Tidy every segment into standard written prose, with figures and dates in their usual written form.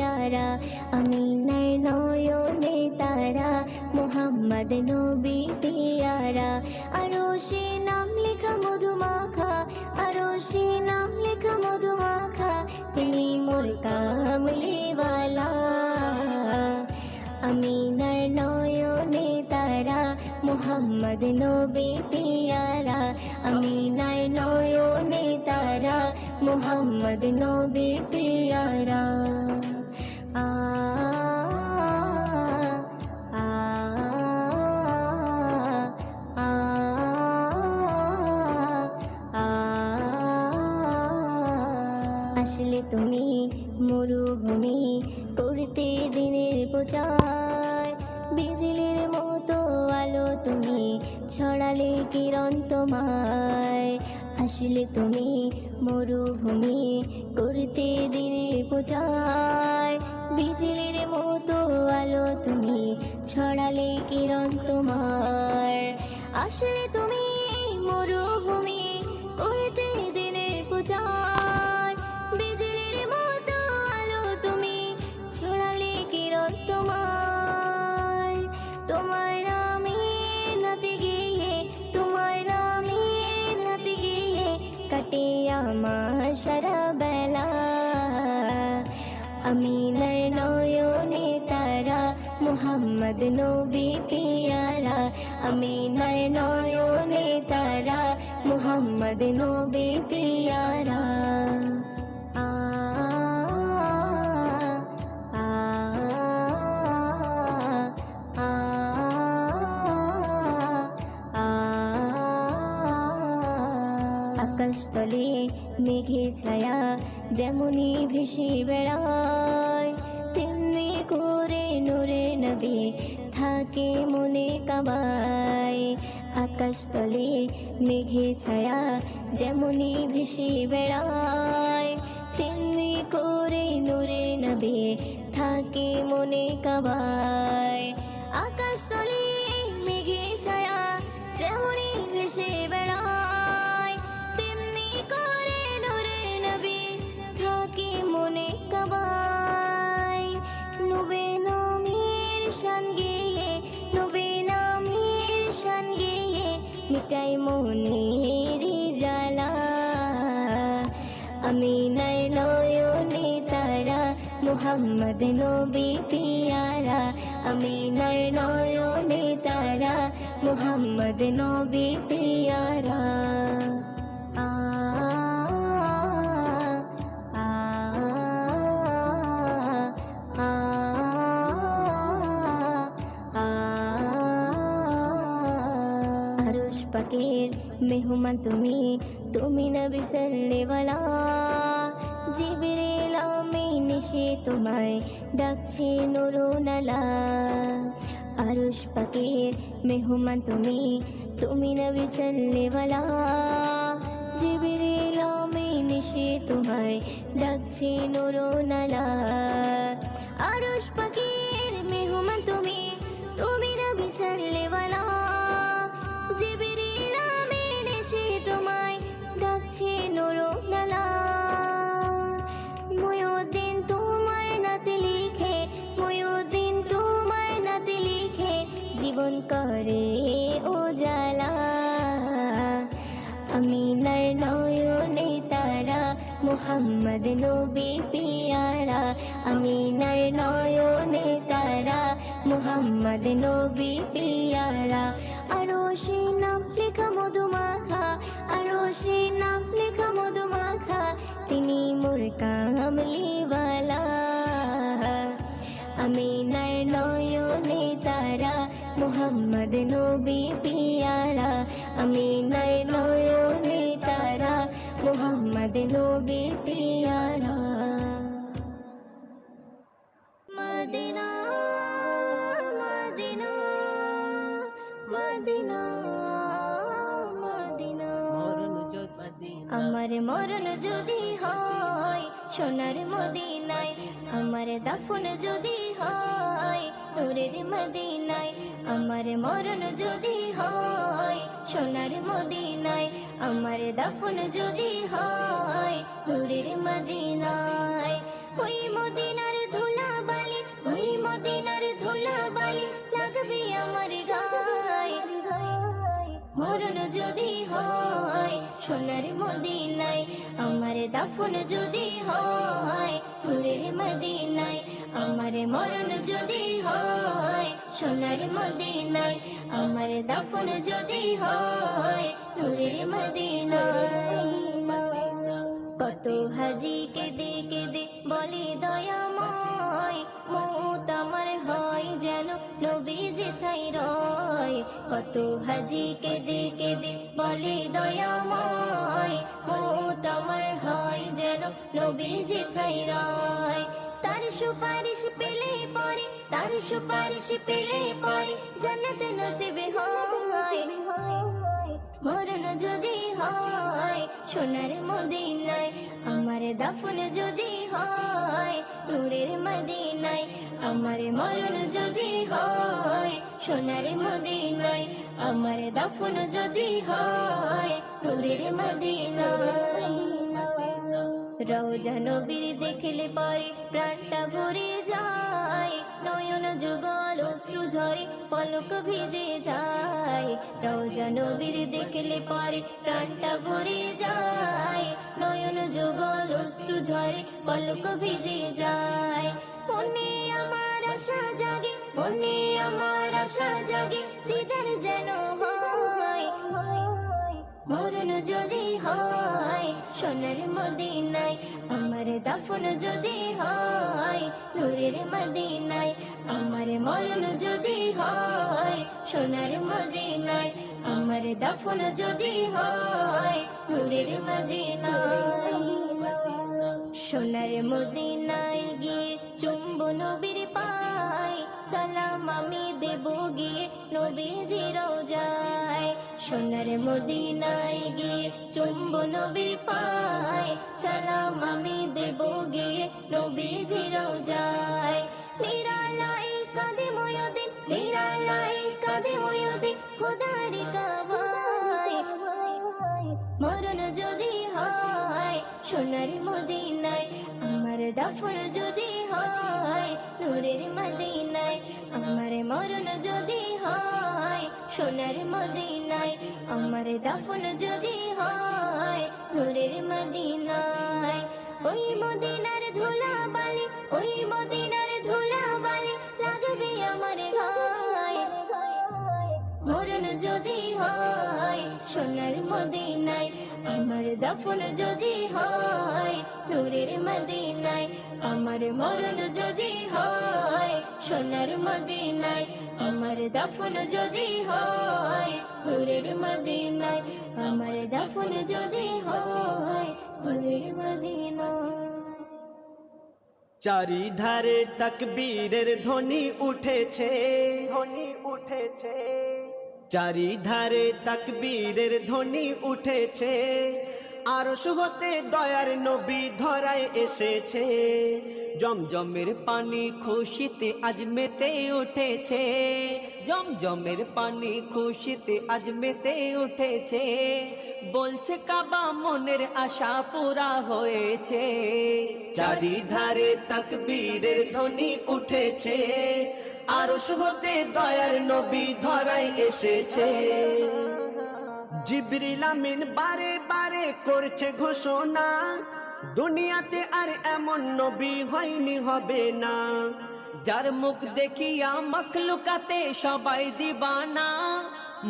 পিয়ারা আমিনার নয়নে তারা মুহাম্মদ নবী পিয়ারা আরশে নাম লেখা মধুমাখা আরশে নাম লেখা মধুমাখা তিনি মোর কামলিওয়ালা আমিনার নয়নে তারা মুহাম্মদ নবী পিয়ারা আমিনার নয়নে তারা মুহাম্মদ নবী পিয়ারা আ আ আ আসলে তুমি মরুভূমি করতে দিনের প্রচার বিজলির মতো আলো তুমি ছড়ালে কিরণ তোমায় আসলে তুমি মরুভূমি করতে দিনের প্রচার বিজলির মতো আলো তুমি ছড়ালে কিরণ তোমার আসলে তুমি মরুভূমি করতে দিনের প্রচার বিজলির মতো আলো তুমি ছড়ালে কিরণ তোমার তোমার নামে নাতে গিয়ে তোমার নামে নাতে গিয়ে কাটে আমার সারা বেলা আমিনার নয়নে তারা মুহাম্মদ নবী পিয়ারা আমিনার নয়নে তারা মুহাম্মদ নবী পিয়ারা আ আ আ আকাশতলে মেঘে ছায়া যেমনি ভেসে বেড়ায় তেমনি করে নূরে নবী থাকে মনে কাবায় আকাশতলে মেঘে ছায়া যেমনি ভেসে বেড়ায় তেমনি করে নূরে নবী থাকে মনে কাবায় আকাশতলে মেঘে ছায়া যেমনি ভেসে বেড়ায় তেমনি করে নূরে নবী থাকে মনে কাবায় নবী নামের শান গেয়ে নবী নামের শান গেয়ে মিটাই মনের জ্বালা আমিনার নয়নে তারা মুহাম্মদ নবী পিয়ারা আমিনার নয়নে তারা মুহাম্মদ নবী পিয়ারা আ আ আ আরশ পাকের মেহমান তুমি তুমি নবী সাল্লেওয়ালা জিবরিল আমিন এসে তোমায় ডাকছে নুরুনালা আরশ পাকের মেহমান তুমি তুমি নবী সাল্লেওয়ালা জিবরিল আমিন এসে তোমায় ডাকছে নুরুনালা আরশ পাকের মেহমান তুমি তুমি নবী সাল্লেওয়ালা জিবরিল আমিন এসে তোমায় ডাকছে নুরুনালা মুয়ুদ্দিন তোমার নাতে লিখে মুয়ুদ্দিন তোমার নাতে লিখে জীবন করে উজালা আমিনার নয়নে তারা মুহাম্মদ নবী পিয়ারা আমিনার নয়নে তারা মুহাম্মদ নবী পিয়ারা আরশে নাম লেখা মধুমাখা আরশে নাম লেখা মধুমাখা তিনি মোর কামলিওয়ালা আমিনার নয়নে তারা মুহাম্মদ নবী পিয়ারা আমিনার নয়নে তারা মুহাম্মদ নবী পিয়ারা মদিনা মদিনা মদিনা মদিনা আমার মরণ যদি হয় সোনার মদিনায় আমার দাফন যদি হয় নূরের মদিনায় আমার মরণ যদি হয় সোনার মদিনায় আমার দাফন যদি হয় নূরের মদিনায় ওই মদিনার ধুলা মদিনার ধুলাবালি লাগবে আমার গায়ে, মরণ যদি হয় সোনার মদিনায়, আমার দাফন যদি হয় নূরের মদিনায়, আমার মরণ যদি হয় সোনার মদিনায়, আমার দাফন যদি হয় নূরের মদিনায়। কত হাজি কেঁদে কেঁদে বলে দয়াময়, মৌত আমার হয় যেন নবী যেথায় রয়। কত হাজি কেঁদে কেঁদে বলে দয়াময়, মৌত আমার হয় যেন নবী যেথায় রয়। তার সুপারিশ পেলে পরে, তার সুপারিশ পেলে পরে জান্নাত নসিবে হয়। মরণ যদি হয় সোনার মদিনায়, আমার দাফন যদি হয় নূরের মদিনায়, আমার মরণ যদি হয় সোনার মদিনায়, আমার দাফন যদি হয় নূরের মদিনায়। রওজা নবীর দেখলে পরে প্রাণটা ভরে যায়, নয়ন যুগল অশ্রু ঝরে পলক ভিজে যায়। রওজা নবীর দেখলে পরে প্রাণটা ভরে যায়, নয়ন যুগল অশ্রু ঝরে পলক ভিজে যায়। মনে আমার আশা জাগে, মনে আমার আশা জাগে, দিদার যেন হয়। মরণ যদি হয় সোনার মদিনায়, আমার দাফন যদি হয় নূরের মদিনায়, আমার মরণ যদি হয় সোনার মদিনায়, আমার দাফন যদি হয় নূরের মদিনায়। সোনার মদিনায় গিয়ে চুম্ব নবীর পায়, সালাম আমি দেব গিয়ে নবীজি রওজায়। সোনার মদিনায় গিয়ে চুম্ব নবীর পায়, সালাম আমি দেব গিয়ে নবীজি রওজায়। নিরালায় কাঁদে ময়দিন, নিরালায় কাঁদে ময়দিন খোদার কাবায়। মরণ যদি হয় সোনার মদিনায়, আমার দাফন যদি হয় নূরের মদিনায়, আমার মরণ যদি হয় সোনার মদিনায়, আমার দাফন যদি হয় নূরের মদিনায়। ওই মদিনার ধুলাবালি, ওই মদিনার ধুলাবালি লাগবে আমার গায়ে, মরণ যদি হয় সোনার মদিনায়, আমার দাফন যদি হয় নূরের মদিনায়, আমার মরণ যদি হয় সোনার মদিনায়, আমার দাফন যদি হয় নূরের মদিনায়, আমার দাফন যদি হয় নূরের মদিনায়। চারিধারে তাকবীরের ধ্বনি উঠেছে, ধ্বনি উঠেছে, চারিধারে তাকবীরের ধ্বনি উঠেছে, আরশ হতে দয়ার নবী ধরায় এসেছে। জমজমের পানি খুশিতে আজ মেতে উঠেছে, জমজমের পানি খুশিতে আজ মেতে উঠেছে, বলছে কাবা মনের আশা পুরা হয়েছে। চারিধারে তাকবীরের ধ্বনি উঠেছে, আরশ হতে দয়ার নবী ধরায় এসেছে। জিবরিল আমিন বারে বারে করছে ঘোষণা, দুনিয়াতে আর এমন নবী হয়নি হবে না, যার মুখ দেখিয়া মখলুকাতে সবাই দিবানা,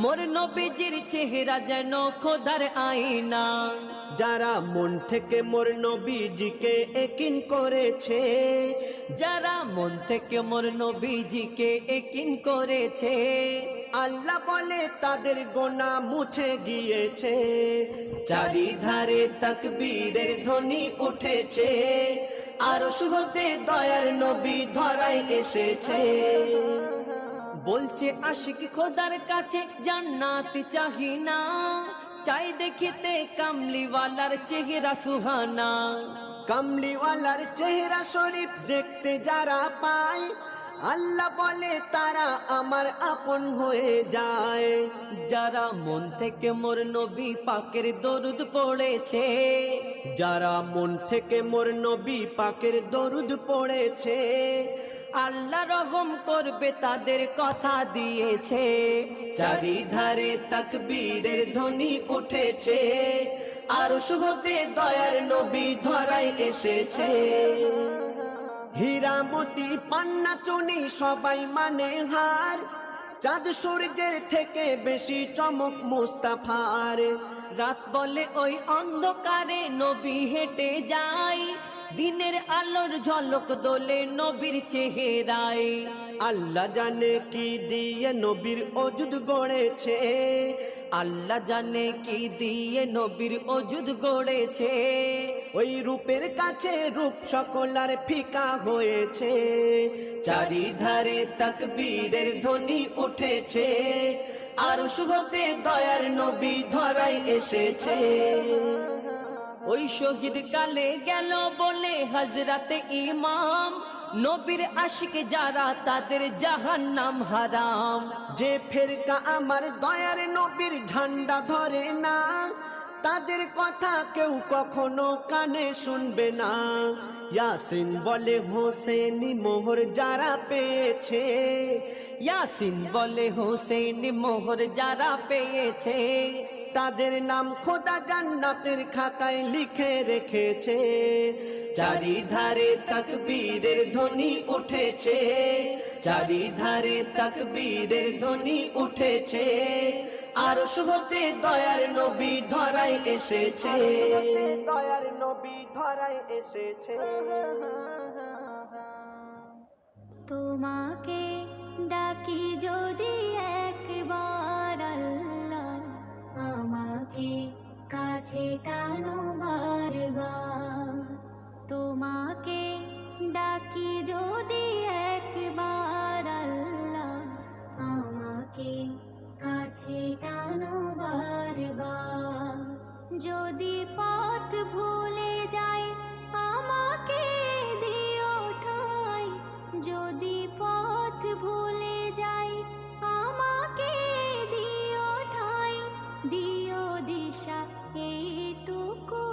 মোর নবীজির চেহারা যেন খোদার আয়না। যারা মন থেকে মোর নবীজিকে একিন করেছে, যারা মন থেকে মোর নবীজিকে একিন করেছে, আল্লাহ বলে তাদের গোনা মুছে গিয়েছে। চারিধারে তাকবীরের ধ্বনি উঠেছে, আরশ হতে দয়ার নবী ধরায় এসেছে। বলছে আশিক খোদার কাছে জান্নাত চাহি না, চাই দেখিতে কামলিওয়ালার চেহারা সুহানা। কামলিওয়ালার চেহারা শরীফ দেখতে যারা পায়, আল্লাহ বলে তারা আমার আপন হয়ে যায়। যারা মন থেকে মোর নবী পাকের দরুদ পড়েছে, যারা মন থেকে মোর নবী পাকের দরুদ পড়েছে, আল্লাহ রহম করবে তাদের কথা দিয়েছে। চারিধারে তাকবীরের ধ্বনি উঠেছে, আরশ হতে দয়ার নবী ধরায় এসেছে। হীরামতি পান্না চুনি সবাই মানে হার, চাঁদ সূর্যের থেকে বেশি চমক মুস্তাফার। রাত বলে ওই অন্ধকারে নবী হেঁটে যায়, দিনের আলোর ঝলক দোলে নবীর চেহারায়। আল্লাহ জানে কি দিয়ে নবীর অজুদ গড়েছে, আল্লাহ জানে কি দিয়ে নবীর অজুদ গড়েছে। ওই রূপের কাছে রূপ সকলার ফিকা হয়েছে। চারিধারে তাকবীরের ধ্বনি উঠেছে, আরশ হতে দয়ার নবী ধরায় এসেছে। ওই শহীদ কালে গেল বলে হযরতে ইমাম, নবীর আশিক যারা তাদের জাহান্নাম হারাম। যে ফেরকা আমার দয়ার নবীর ঝান্ডা ধরে না, তাদের কথা কেউ কখনো কানে শুনবে না। ইয়াসিন বলে হোসেনি মোহর যারা পেয়েছে, ইয়াসিন বলে হোসেনি মোহর যারা পেয়েছে, তাদের নাম খোদা জান্নাতের খাতায় লিখে রেখেছে। চারিধারে তাকবীরের ধ্বনি উঠেছে, চারিধারে তাকবীরের ধ্বনি উঠেছে, আরশ হতে দয়ার নবী ধরায় এসেছে, দয়ার নবী ধরায় এসেছে। তোমাকে ডাকি যদি একবার আল্লাহ, আমাকে কাছে টানো বারবার। তোমাকে ডাকি যদি একবার আল্লাহ, আমাকে কাছে টানো বারবার। যদি পথ ভুলে যাই আমাকে দিও ঠাই, যদি পথ ভুলে যাই আমাকে দিও ঠাই। দিও দিশা এইটুকু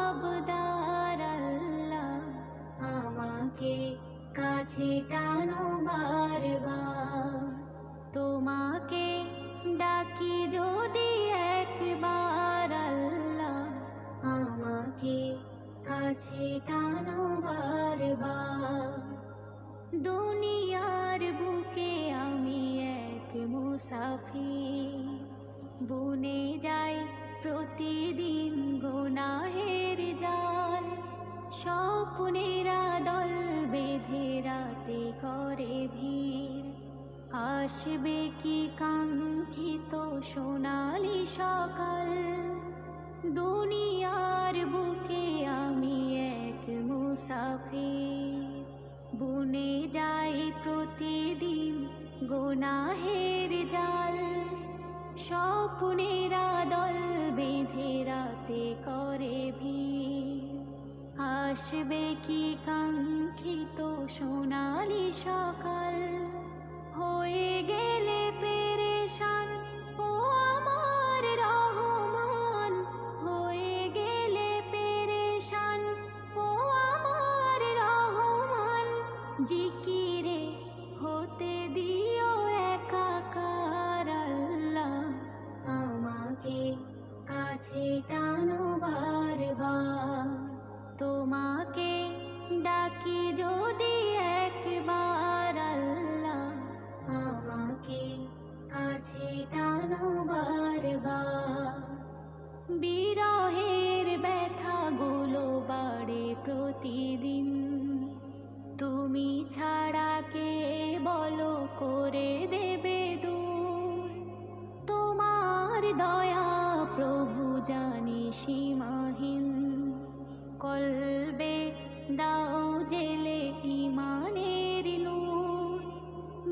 আবদার আল্লাহ, আমাকে কাছে টানো বারবার। তোমাকে ডাকি যদি একবার আল্লাহ, আমাকে কাছে টানো বারবার। দুনিয়ার বুকে আমি এক মুসাফির, বুনে যাই প্রতিদিন গুনাহের জাল। স্বপ্নেরা দল বেঁধে রাতে করে ভিড়, আসবে কি কাঙ্ক্ষিত সোনালি সকাল। দুনিয়ার বুকে আমি এক মুসাফির, বুনে যাই প্রতিদিন গুনাহের জাল। স্বপ্নেরা দল বেঁধে রাতে করে ভিড়, আসবে কি কাঙ্ক্ষিত সোনালি সকাল। হয়ে গেলে পেরেশান ও আমার রহমান, হয়ে গেলে পেরেশান ও আমার রহমান। জিকিরে হতে দিও একাকার আল্লাহ, আমাকে কাছে টানো বারবার। তোমাকে ডাকি যদি একবার আল্লাহ, আমাকে কাছে টানো বারবার। বিরহের ব্যথাগুলো বাড়ে প্রতিদিন, তুমি ছাড়া কে বলো করে দেবে দূর। তোমার দয়া প্রভু জানি সীমাহীন, কলবে দাও জেলে ইমানের নূর।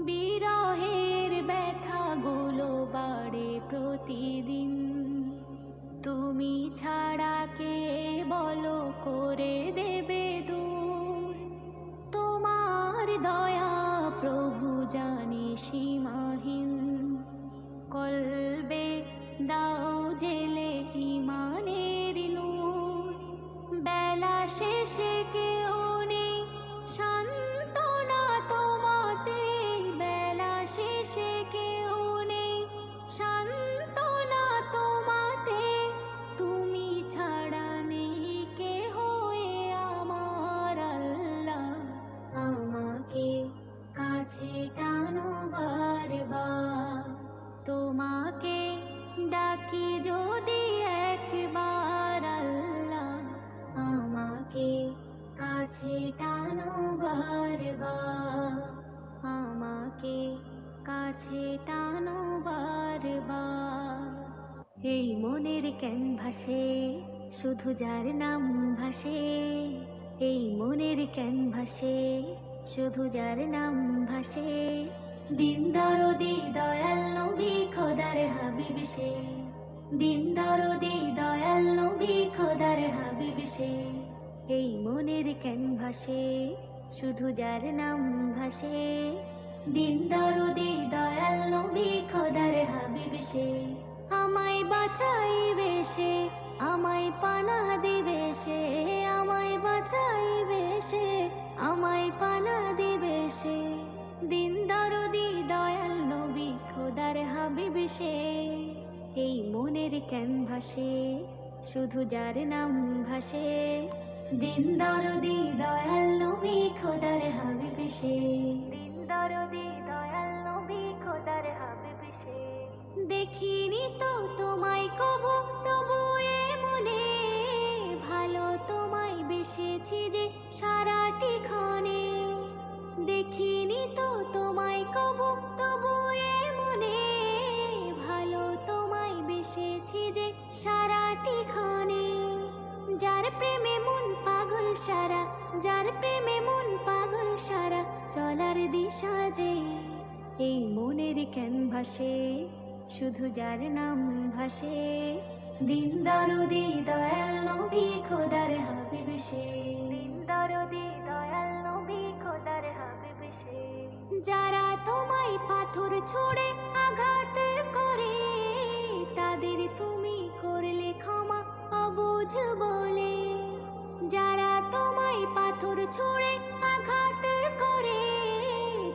বিরহের ব্যথাগুলো বাড়ে প্রতিদিন, তুমি ছাড়া কে বলো করে দেবে দূর। তোমার দয়া প্রভু শেষে কেউ নেই সান্ত্বনা তোমাতে, বেলা শেষে কেউ নেই সান্ত্বনা তোমাতে, তুমি ছাড়া নেই কে হয়ে আমার আল্লাহ, আমাকে কাছে টানো বারবার, তোমাকে ডাকি যদি একবার আল্লাহ, আমাকে কাছে টানো বারবার, আমাকে কাছে টানো বারবার। এই মনের ক্যানভাসে শুধু যার নাম ভাসে, এই মনের ক্যানভাসে শুধু যার নাম ভাসে, দিন দরদি দয়াল নবী খোদার হাবিব সে, দিন দরদি দয়াল নবী খোদার হাবিব সে, এই মনের ক্যানভাসে শুধু যার নাম ভাসে, দিন দরদি দয়াল নবী খোদার হাবিব সে, আমায় বাঁচাইবে সে, আমায় পানাহ দিবে সে, আমায় বাঁচাইবে সে, আমায় পানাহ দিবে সে, দিন দরদি দয়াল নবী খোদার হাবিব সে, এই মনের ক্যানভাসে শুধু যার নাম ভাসে, দিন দরদি দয়াল নবী খোদার হাবিব সে, দিন দরদি দয়াল নবী খোদার হাবিব সে। দেখিনি তো তোমায় কবু, তবু এ মনে ভালো তোমায় বেসেছি যে সারাটি ক্ষণে, দেখিনি তো তোমায় কবু, তবু এ মনে ভালো তোমায় বেসেছি যে সারাটি ক্ষণে, যার প্রেমে মন পাগল সারা, যার প্রেমে মন পাগল সারা, চলার দিশা যে এই মনের ক্যানভাসে শুধু যার নাম ভাসে, দিন দরদি দয়াল নবী খোদার হাবিব সে, দিন দরদি দয়াল নবী খোদার হাবিব সে, যারা তোমায় পাথর ছুঁড়ে আঘাত করে, তাদের তুমি করলে ক্ষমা অবুঝ বলে, যারা তোমায় পাথর ছুঁড়ে আঘাত করে,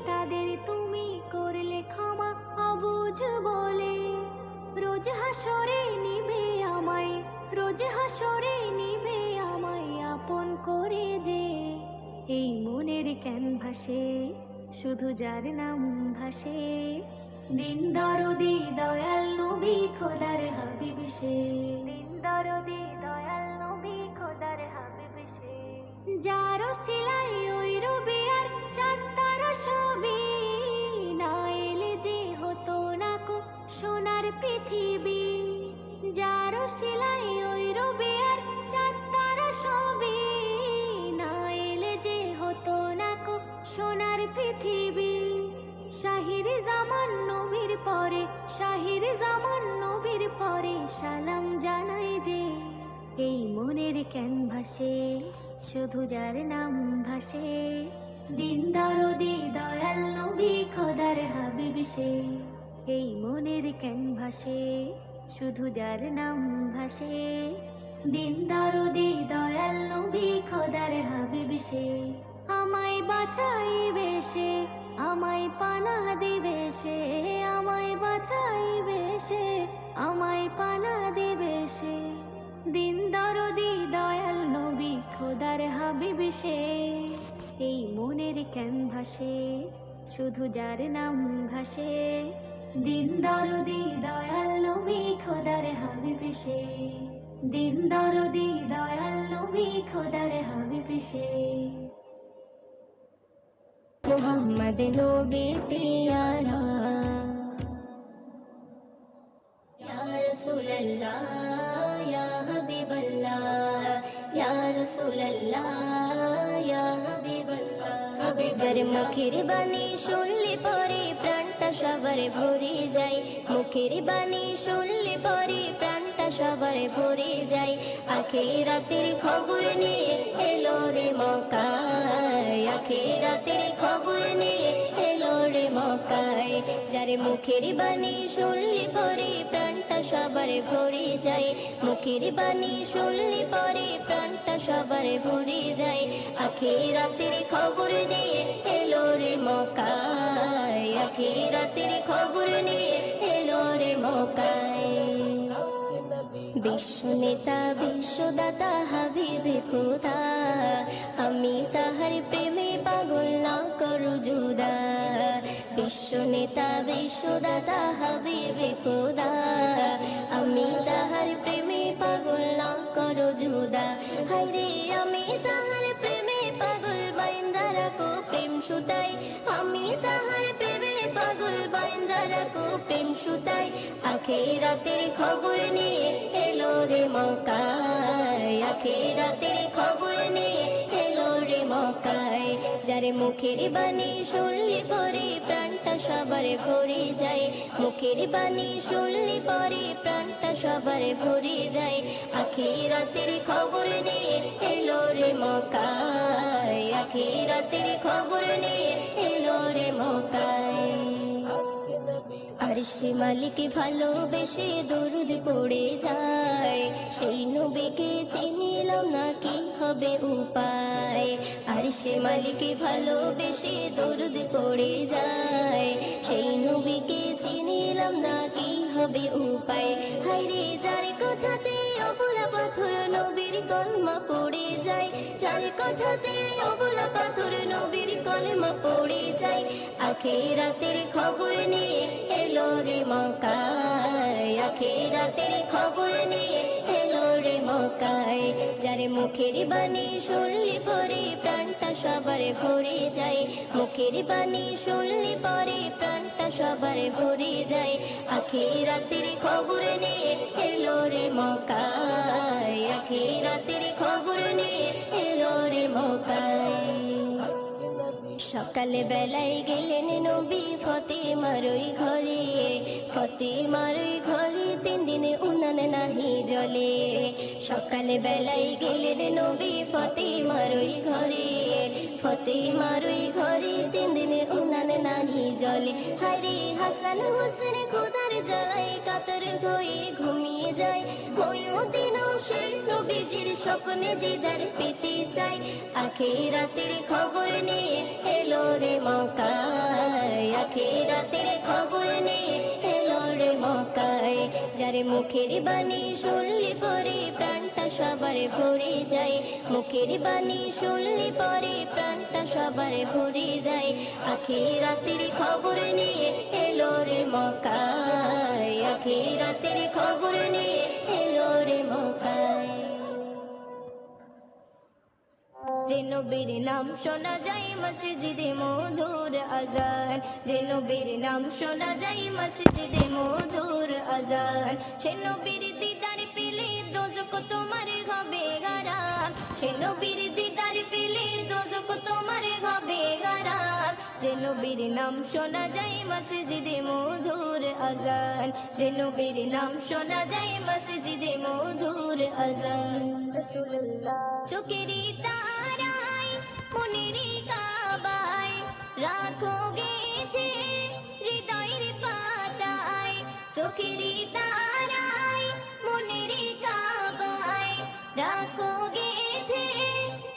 তাদের তুমি করলে ক্ষমা অবুঝ বলে, রোজ হাসরে নিবে আমায়, রোজ হাসরে নিবে আমায় আপন করে যে, এই মনের ক্যানভাসে শুধু যার নাম ভাসে, দিন দরদি দয়াল নবী খোদার হাবিব সে, দিন দরদি দয়াল নবী খোদার হাবিব সে, যার সিলাই ওই রবি আর চাঁদ তারা সবই, না এলে যে হতো না কো সোনার পৃথিবী, যার সিলাই ওই রবি আর চাঁদ তারা সবই, না এলে যে হতো না কো সোনার পৃথিবী, শাহির জামান নবীর পরে, শাহির জামান নবীর পরে সালাম জানাই যে, এই মনের ক্যানভাসে শুধু যার নাম ভাসে, দিন দরদি দয়াল নবী খোদার হাবিব সে, এই মনের ক্যানভাসে শুধু যার নাম ভাসে, দিন দরদি দয়াল নবী খোদার হাবিব সে, আমায় বাঁচাইবে সে, আমায় পানাহ দিবে সে, আমায় বাঁচাইবে সে, আমায় পানাহ দিবে সে, দিন দরদি দয়াল নবী খোদার হাবিব সে, এই মনের ক্যানভাসে শুধু যার নাম ভাসে, দিন দরদি দয়াল নবী খোদার হাবিব সে, দিন দরদি দয়াল নবী খোদার হাবিব সে। মোহাম্মদ নবী পিয়ারা, ইয়া রাসূলুল্লাহ ইয়া হাবিবাল্লাহ, ইয়া রাসূলুল্লাহ ইয়া হাবিবাল্লাহ, যার মুখের বাণী শুনলে পরে প্রাণটা সবার ভরে যায়, মুখের বাণী শুনলে পরে প্রাণটা সবার ভরে যায়, আখিরাতের খবর নিয়ে এলো রে মক্কায়, আখিরাতের খবর নিয়ে এলো রে মক্কায়, যায়, যারে মুখের বাণী শুনলে পরে প্রাণটা সবার ভরে যায়, মুখের বাণী শুনলে পরে প্রাণটা সবার ভরে যায়। আখিরাতের খবর নিয়ে এলো রে মক্কায়, আখিরাতের খবর নিয়ে এলো রে মক্কায়। বিশ্ব নেতা বিশ্বদাতা হাবিবে খোদা, আমি তাহার প্রেমে পাগল না করু জুদা। বিশ্ব নেতা বিশ্বদাতা হাবিবে খোদা, আমি তাহার প্রেমে পাগল না করু জুদা। হায়রে আমি তাহার প্রেমে পাগল বাইন্দা রাখো প্রেম সুতাই, আমি তাহার প্রেমে পাগল বাইন্দা রাখো প্রেম সুতাই। আখিরাতের খবর নিয়ে এলো রে মক্কায়, আখিরাতের খবর নিয়ে এলো রে মক্কায়। যারে মুখের বাণী শুনলে পরে প্রাণটা সবার ভরে যায়, মুখের বাণী শুনলে পরে প্রাণটা সবার ভরে যায়। আখিরাতের খবর নিয়ে এলো রে মক্কায়, আখিরাতের খবর নিয়ে এলো রে মক্কায়। আরশে মালিক ভালোবেসে দরুদ পড়ে যায়, সেই নবীকে চিনিলাম না কি হবে উপায়। আরশে মালিক ভালোবেসে দরুদ পড়ে যায়, সেই নবীকে চিনিলাম না কি হবে উপায়। হায়রে যার কথাতে অবলা পাথর নবীর কলমা পড়ে যায়, যার কথাতে অবলা পাথর নবীর কলমা পড়ে যায়। আখিরাতের খবর নিয়ে এলো রে মক্কায়, আখিরাতের খবর নিয়ে এলো রে মক্কায়। যার মুখের বাণী শুনলে পরে প্রাণটা সবার ভরে যায়, মুখের বাণী শুনলে পরে প্রাণটা সবার ভরে যায়। আখিরাতের খবর নিয়ে এলো রে মক্কায়, আখিরাতের খবর নিয়ে এলো রে মক্কায়। সকালে বেলায় গেলেন নবী ফতেমার ওই ঘরে, ফতেমার ওই ঘরে 3 দিনে উনান নাহি জ্বলে। সকালে বেলায় গেলেন নবী ফতেমার ওই ঘরে, ফতেমার ওই ঘরে 3 দিনে উনান নাহি জ্বলে। হায়রে হাসান হোসেন খোদার জ্বালায় কাতর হয়ে ঘুমিয়ে যায়, ওইও দিনও সে নবীজির স্বপ্নে দিদার পেতে চায়। আখিরাতের খবর নিয়ে এলো রে মক্কায়, আখিরাতের খবর নিয়ে এলো রে মক্কায়। যারে মুখের বাণী শুনলে পরে প্রাণটা সবার ভরে যায়, মুখের বাণী শুনলে পরে প্রাণটা সবার ভরে যায়। আখিরাতের খবর নিয়ে এলো রে মক্কায়, আখিরাতের খবর নিয়ে এলো রে মক্কায়। যে নবীর নাম শোনা যায় মসজিদে মধুর আজান, যে নবীর নাম শোনা যায় মসজিদে মধুর আজান। সে নবীর দিদার পেলে দোজখ তোমার হবে হারাম, সে নবীর দিদার পেলে দোজখ তোমার হবে হারাম। যে নবীর নাম শোনা যায় মসজিদে মধুর আজান, যে নবীর নাম শোনা যায় মসজিদে মধুর আজান। চোখেরই তারায় মনেরই কাবায় রাখো গেথে হৃদয়ের পাতায়, চোখেরই তারায় মনেরই কাবায় রাখো গেথে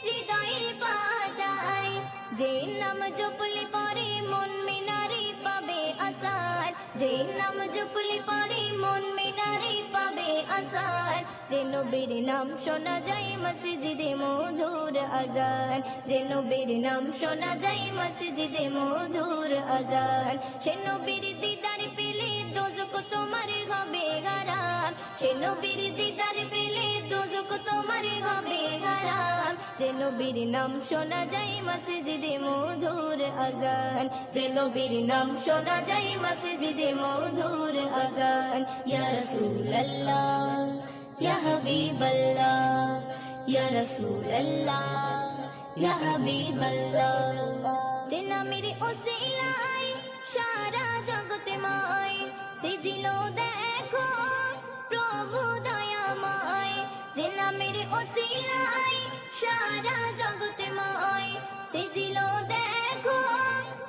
হৃদয়ের পাতায়। যে নাম জপলে পরে মন মিনারে পাবে আসার, যে নাম জপলে পরে মন মিনারে পাবে আসার। যে নবীর নাম শোনা যায় মসজিদে মধুর আজান, যে নবীর নাম শোনা যায় মসজিদে মধুর আজান। সে নবীর দিদার পেলে দোজখ তোমার হবে হারাম, সে নবীর দিদার পেলে দোজখ তোমার হবে হারাম। যে নবীর নাম শোনা যায় মসজিদে মধুর আজান, যে নবীর নাম শোনা যায় মসজিদে মধুর আজান। ইয়া রাসূলুল্লাহ ইয়া হাবিবাল্লাহ, ইয়া রাসূলুল্লাহ ইয়া হাবিবাল্লাহ। যে নামের ওসিলায় সারা জগৎময় সিজিল দেখো প্রভু দয়াময়, যে নামের ওসিলায় সারা জগৎময় সিজিল দেখো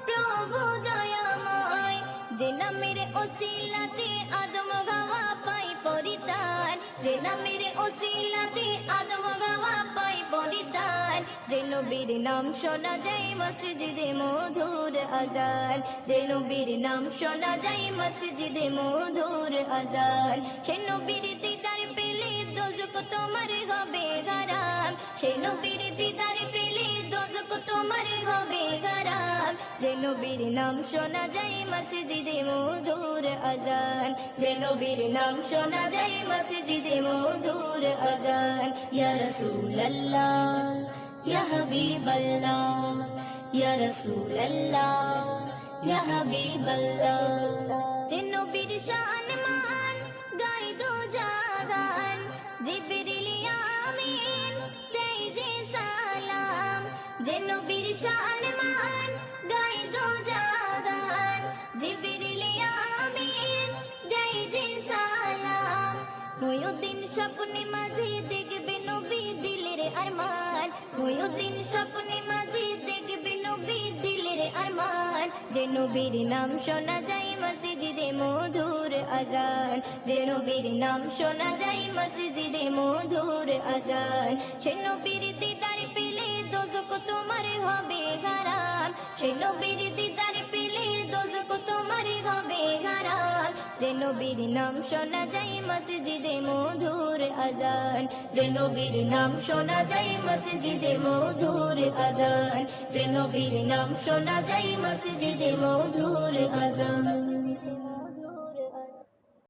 প্রভু দয়াময়। যে নামের ওসিলাতে আদম গাওয়া পাই পরিতান, যে নামের ওসিলাতে আদম গাওয়া পাই পরিতান, যে নবীর নাম শোনা যায় মসজিদে মধুর আজান, যে নবীর নাম শোনা যায় মসজিদে মধুর আজান, সে নবীর দিদার পেলে দোজক তোমার হবে হারাম, সে নবীর দিদার পেলে দোজক তোমার হবে হারাম, যে নবীর নাম শোনা যায় মসজিদে মধুর আজান, যে নবীর নাম শোনা যায় মসজিদে মধুর আজান। ইয়া রাসূলুল্লাহ ইয়া হাবিবাল্লাহ, ইয়া রাসূলুল্লাহ ইয়া হাবিবাল্লাহ, যে নবীর শান মান গাই দো জাগান, জিবরিল আমিন দেই যে সালাম, যে নবীর শান মান গাই দো জাগান, জিবরিল আমিন দেই যে সালাম, মুয়ুদ্দিন স্বপ্নে মাঝে দেখবে নবী দিলের আরমান, মুয়ুদ্দিন স্বপ্নে মাঝে দেখবে নবী দিলের আরমান, যে নবীর নাম শোনা যায় মসজিদে মধুর আজান, যে নবীর নাম শোনা যায় মসজিদে মধুর আজান, সে নবীর দিদার পেলে দোজক তোমার হবে হারাম, সে নবীর দিদার পেলে দোজক তোমার হবে হারাম, যে নবীর নাম শোনা যায় মসজিদে মধুর আজান, যে নবীর নাম শোনা যায় মসজিদে মধুর আজান, যে নবীর নাম শোনা যায় মসজিদে মধুর আজান।